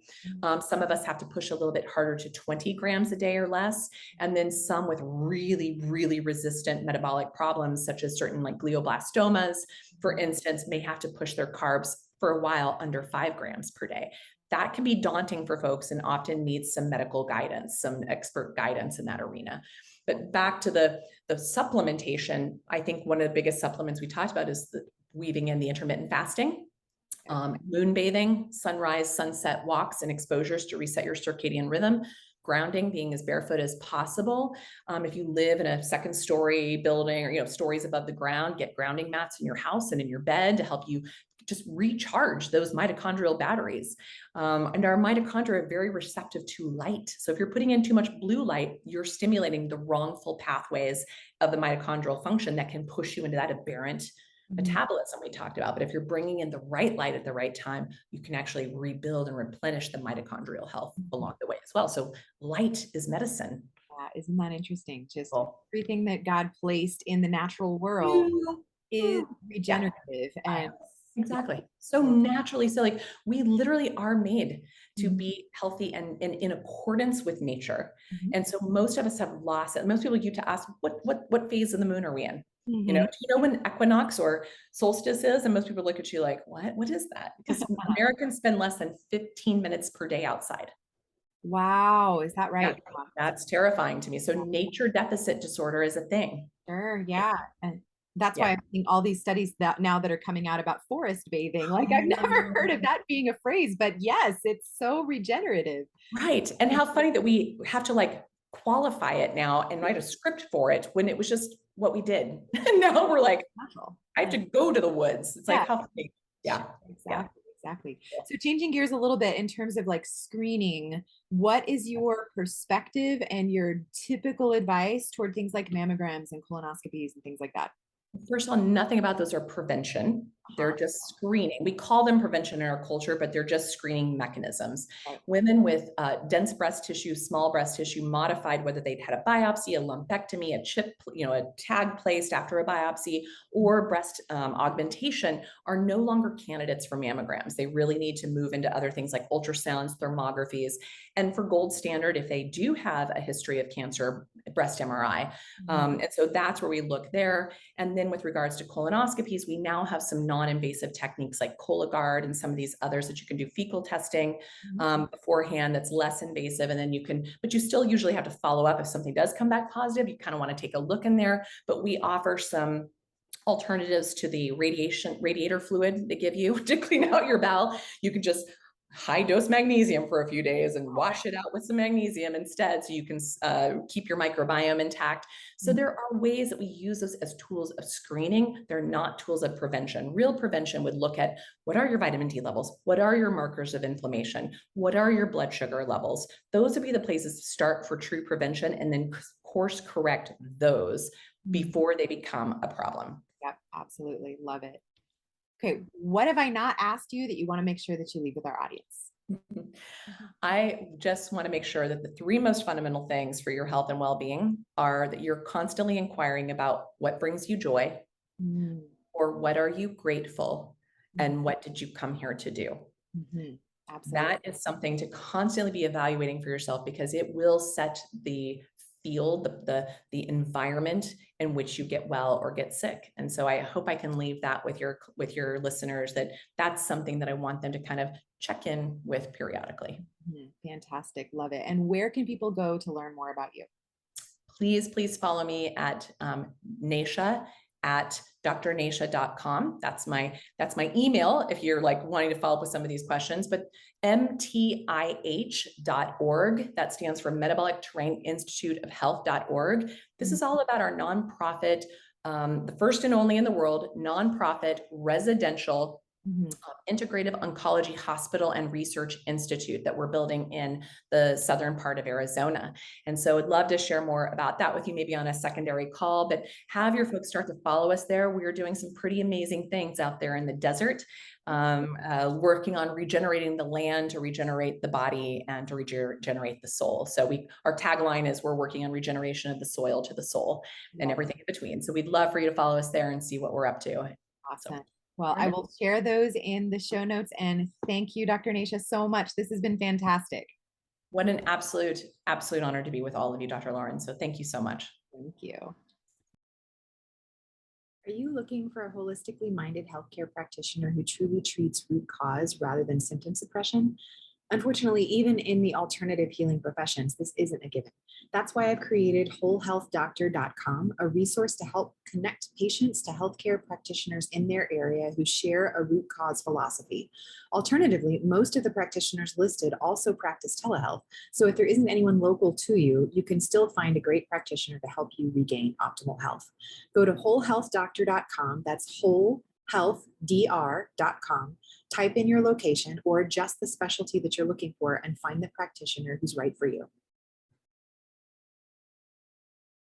Some of us have to push a little bit harder to 20 grams a day or less. And then some with really, really resistant metabolic problems, such as certain like glioblastomas, for instance, may have to push their carbs for a while under 5 grams per day. That can be daunting for folks and often needs some medical guidance, some expert guidance in that arena. But back to the supplementation, I think one of the biggest supplements we talked about is weaving in the intermittent fasting, moon bathing, sunrise, sunset walks, and exposures to reset your circadian rhythm. Grounding, being as barefoot as possible. If you live in a second story building or stories above the ground, get grounding mats in your house and in your bed to help you just recharge those mitochondrial batteries. And our mitochondria are very receptive to light. So if you're putting in too much blue light, you're stimulating the wrongful pathways of the mitochondrial function that can push you into that aberrant metabolism we talked about. But if you're bringing in the right light at the right time, you can actually rebuild and replenish the mitochondrial health along the way as well. So light is medicine. Yeah, isn't that interesting? Just Cool. everything that God placed in the natural world is Yeah. regenerative and yeah. Exactly. So naturally, so like we literally are made to Mhm. be healthy and in accordance with nature. Mhm. And so most of us have lost it. Most people you to ask, what phase of the moon are we in? Mhm. Do you know when equinox or solstice is? And most people look at you like, what is that? Because Americans spend less than 15 minutes per day outside. Wow, is that Yeah, right? Wow. that's terrifying to me. So nature deficit disorder is a thing. Sure, yeah, and that's why Yeah. I'm seeing all these studies that now that are coming out about forest bathing. Like, I've never heard of that being a phrase, but yes, it's so regenerative. Right. And how funny that we have to like qualify it now and write a script for it when it was just what we did. And now we're like, Natural. I have Yeah. to go to the woods. It's Yeah. like, how funny. Sure, Yeah. Yeah. exactly, exactly. So changing gears a little bit in terms of like screening, what is your perspective and your typical advice toward things like mammograms and colonoscopies and things like that? First of all, nothing about those are prevention. They're Uh-huh. just screening. We call them prevention in our culture, but they're just screening mechanisms. Right. Women with dense breast tissue, small breast tissue, modified, whether they'd had a biopsy, a lumpectomy, a chip, a tag placed after a biopsy, or breast augmentation, are no longer candidates for mammograms. They really need to move into other things like ultrasounds, thermographies, and for gold standard, if they do have a history of cancer, breast MRI. And so that's where we look there. And then with regards to colonoscopies, we now have some non-invasive techniques like Cologuard and some of these others that you can do fecal testing beforehand that's less invasive. And then but you still usually have to follow up if something does come back positive. You kind of want to take a look in there, but we offer some alternatives to the radiator fluid they give you to clean out your bowel. You can just high dose magnesium for a few days and wash it out with some magnesium instead, so you can keep your microbiome intact. So there are ways that we use those as tools of screening. They're not tools of prevention. Real prevention would look at, what are your vitamin D levels? What are your markers of inflammation? What are your blood sugar levels? Those would be the places to start for true prevention, and then course correct those before they become a problem. Yep, absolutely. Love it. Okay, what have I not asked you that you want to make sure that you leave with our audience? I just want to make sure that the three most fundamental things for your health and well-being are that you're constantly inquiring about what brings you joy, Mm-hmm. or what are you grateful, and what did you come here to do? Mm-hmm. Absolutely. That is something to constantly be evaluating for yourself, because it will set the field, the environment in which you get well or get sick. And so I hope I can leave that with your listeners, that that's something that I want them to kind of check in with periodically. Fantastic. Love it. And where can people go to learn more about you? Please follow me at Nasha at drnasha.com. That's my email if you're like wanting to follow up with some of these questions. But mtih.org, that stands for Metabolic Terrain Institute of Health.org. This is all about our nonprofit, the first and only in the world nonprofit residential Integrative Oncology Hospital and Research Institute that we're building in the southern part of Arizona. And so I'd love to share more about that with you, maybe on a secondary call, but have your folks start to follow us there. We're doing some pretty amazing things out there in the desert, working on regenerating the land to regenerate the body and to regenerate the soul. So our tagline is, we're working on regeneration of the soil to the soul and everything in between. So we'd love for you to follow us there and see what we're up to. Awesome. Well, I will share those in the show notes. And thank you, Dr. Nasha, so much. This has been fantastic. What an absolute honor to be with all of you, Dr. Lauren. So thank you so much. Thank you. Are you looking for a holistically minded healthcare practitioner who truly treats root cause rather than symptom suppression? Unfortunately, even in the alternative healing professions, this isn't a given. That's why I've created wholehealthdoctor.com, a resource to help connect patients to healthcare practitioners in their area who share a root cause philosophy. Alternatively, most of the practitioners listed also practice telehealth. So if there isn't anyone local to you, you can still find a great practitioner to help you regain optimal health. Go to wholehealthdoctor.com. That's wholehealthdr.com. Type in your location or adjust the specialty that you're looking for and find the practitioner who's right for you.